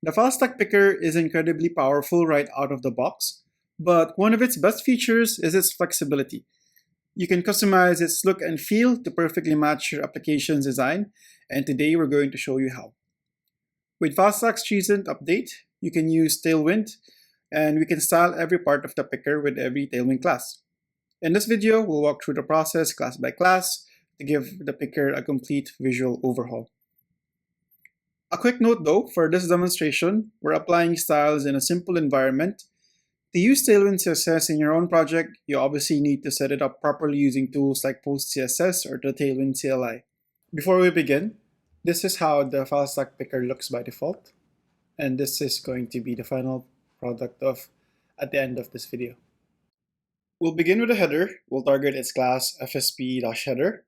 The Filestack Picker is incredibly powerful right out of the box, but one of its best features is its flexibility. You can customize its look and feel to perfectly match your application's design, and today we're going to show you how. With Filestack's recent update, you can use Tailwind, and we can style every part of the picker with every Tailwind class. In this video, we'll walk through the process class by class to give the picker a complete visual overhaul. A quick note though, for this demonstration, we're applying styles in a simple environment. To use Tailwind CSS in your own project, you obviously need to set it up properly using tools like PostCSS or the Tailwind CLI. Before we begin, this is how the Filestack Picker looks by default, and this is going to be the final product at the end of this video. We'll begin with a header. We'll target its class fsp-header.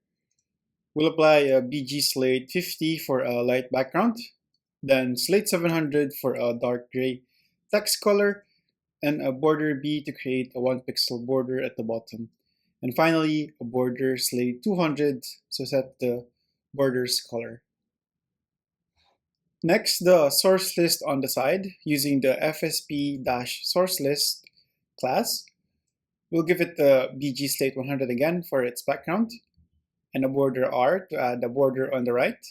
We'll apply a BG Slate 50 for a light background, then Slate 700 for a dark gray text color, and a border B to create a 1 pixel border at the bottom. And finally, a border Slate 200 to set the border's color. Next, the source list on the side using the fsp-sourcelist class. We'll give it the BG Slate 100 again for its background, and a border R to add a border on the right,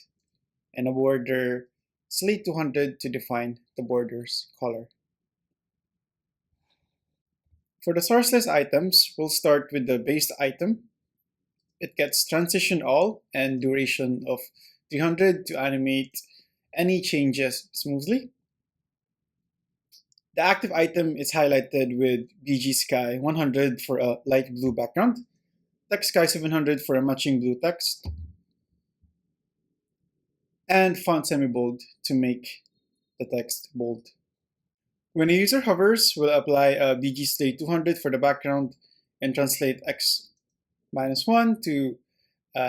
and a border Slate 200 to define the border's color. For the source list items, we'll start with the base item. It gets transition all and duration of 300 to animate any changes smoothly. The active item is highlighted with BG Sky 100 for a light blue background, Text Sky 700 for a matching blue text, and font semi-bold to make the text bold. When a user hovers, we'll apply a BG Slate 200 for the background and translate X-1 to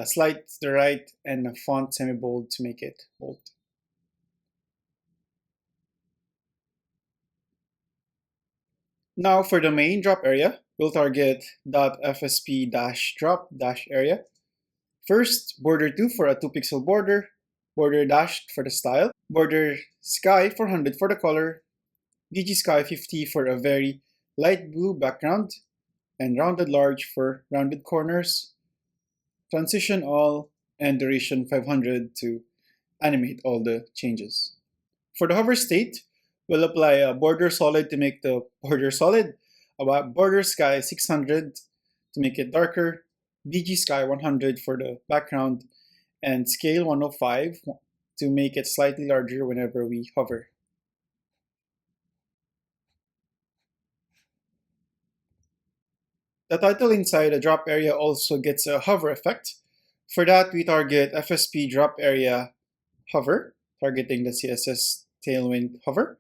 slide to the right and a font semi-bold to make it bold. Now for the main drop area, we'll target .fsp-drop-area. First, border 2 for a 2 pixel border, border dash for the style, border sky 400 for the color, BG Sky 50 for a very light blue background, and rounded large for rounded corners, transition all, and duration 500 to animate all the changes. For the hover state, we'll apply a border solid to make the border solid, a border sky 600 to make it darker, BG Sky 100 for the background, and scale 105 to make it slightly larger whenever we hover. The title inside the drop area also gets a hover effect. For that, we target FSP drop area hover, targeting the CSS Tailwind hover,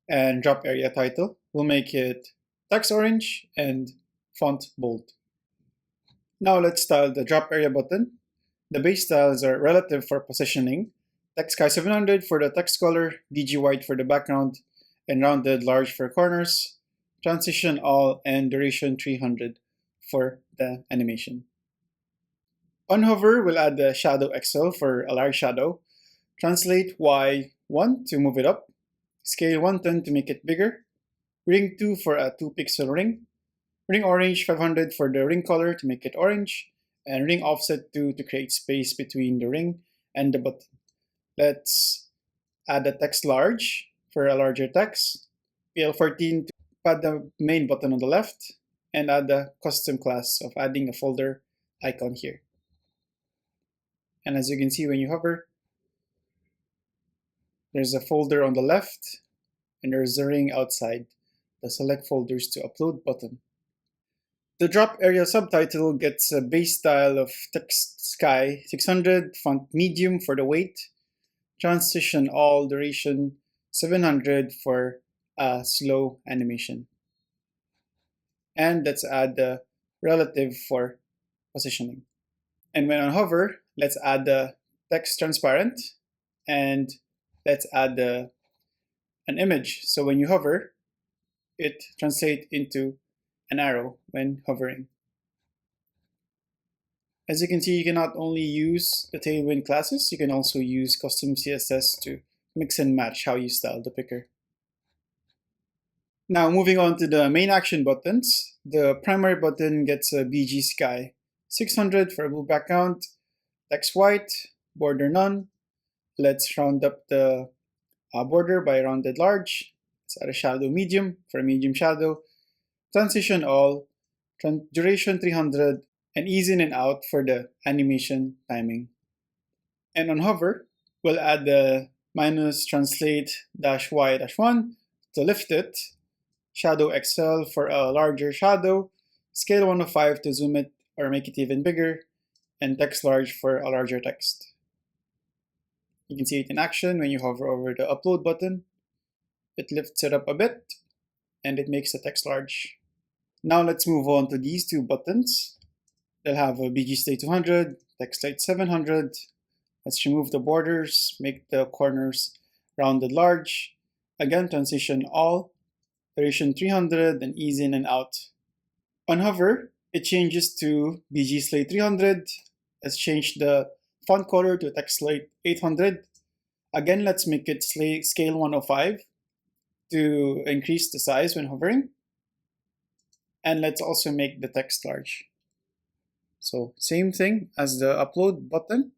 and drop area title. We'll make it text orange and font bold. Now let's style the drop area button. The base styles are relative for positioning, text sky 700 for the text color, BG white for the background, and rounded large for corners, transition all, and duration 300 for the animation. On hover, we'll add the shadow XL for a large shadow, translate Y1 to move it up, scale 110 to make it bigger, ring 2 for a 2 pixel ring, ring orange 500 for the ring color to make it orange, and ring offset 2 to create space between the ring and the button. Let's add the text large for a larger text, PL14 to pad the main button on the left, and add the custom class of adding a folder icon here. And as you can see when you hover, there's a folder on the left, and there's a ring outside the select folders to upload button. The drop area subtitle gets a base style of text sky 600, font medium for the weight, transition all, duration 700 for a slow animation. And let's add the relative for positioning. And when on hover, let's add the text transparent, and let's add an image. So when you hover, it translates into an arrow when hovering. As you can see, you can not only use the Tailwind classes, you can also use custom CSS to mix and match how you style the picker. Now moving on to the main action buttons, the primary button gets a BG Sky 600 for a blue background, text white, border none. Let's round up the border by rounded large. Let's add a shadow medium for a medium shadow, transition all, duration 300, and ease in and out for the animation timing. And on hover, we'll add the minus translate -y-1 to lift it, shadow XL for a larger shadow, scale 1 of 5 to zoom it or make it even bigger, and text large for a larger text. You can see it in action when you hover over the upload button. It lifts it up a bit, and it makes the text large. Now let's move on to these two buttons. They'll have a BG Slate 200, text Slate 700. Let's remove the borders, make the corners rounded large. Again, transition all, duration 300, and ease in and out. On hover, it changes to BG Slate 300. Let's change the font color to text Slate 800. Again, let's make it scale 1 of 5 to increase the size when hovering. And let's also make the text large. So same thing as the upload button.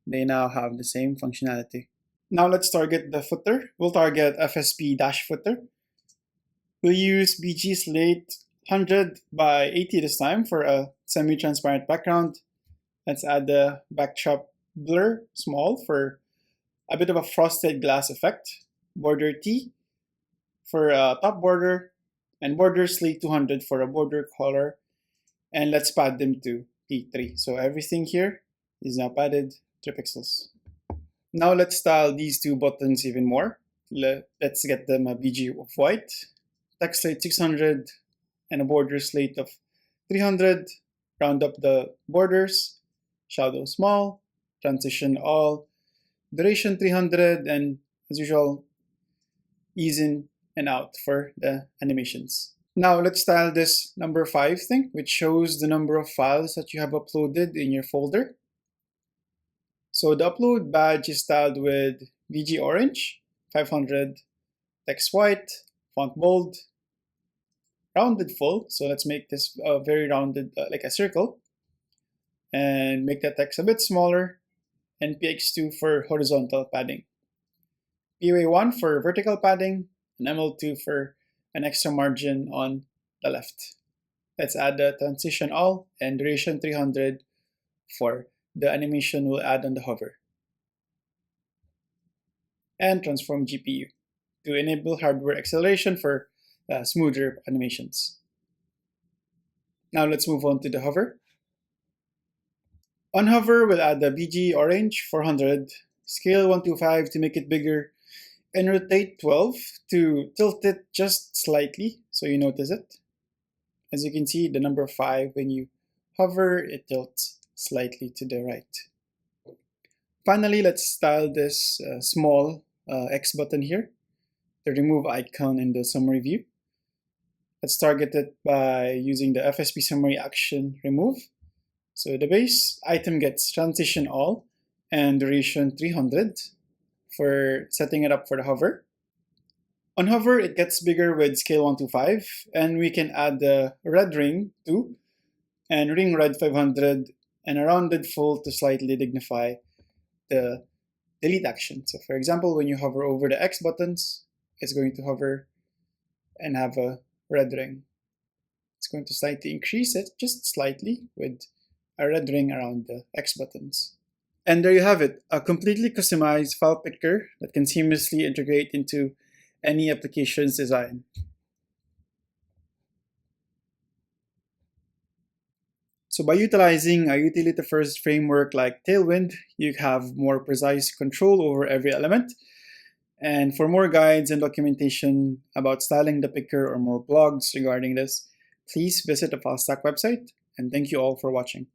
They now have the same functionality. Now let's target the footer. We'll target FSP-footer. We'll use BG Slate 100 by 80 this time for a semi-transparent background. Let's add the backdrop blur small for a bit of a frosted glass effect. Border T for a top border, and border Slate 200 for a border color. And let's pad them to P3. So everything here is now padded 3 pixels. Now let's style these two buttons even more. Let's get them a BG of white, text Slate 600, and a border Slate of 300. Round up the borders, shadow small, transition all, duration 300, and as usual, ease in and out for the animations. Now let's style this number 5 thing, which shows the number of files that you have uploaded in your folder. So the upload badge is styled with BG orange, 500, text white, font bold, rounded full. So let's make this very rounded, like a circle, and make the text a bit smaller, and PX2 for horizontal padding, POA1 for vertical padding, and ML2 for an extra margin on the left. Let's add the transition all and duration 300 for the animation we'll add on the hover. And transform GPU to enable hardware acceleration for smoother animations. Now let's move on to the hover. On hover, we'll add the BG orange 400, scale 125 to make it bigger, and rotate 12 to tilt it just slightly so you notice it. As you can see, the number 5, when you hover, it tilts slightly to the right. Finally, let's style this small X button here, the remove icon in the summary view. Let's target it by using the FSP summary action remove. So the base item gets transition all and duration 300 for setting it up for the hover. On hover, it gets bigger with scale 125, and we can add the red ring 2 and ring red 500 and a rounded full to slightly dignify the delete action. So for example, when you hover over the X buttons, it's going to hover and have a red ring. It's going to slightly increase it, just slightly, with a red ring around the X buttons. And there you have it, a completely customized file picker that can seamlessly integrate into any application's design. So by utilizing a utility-first framework like Tailwind, you have more precise control over every element. And for more guides and documentation about styling the picker or more blogs regarding this, please visit the Filestack website. And thank you all for watching.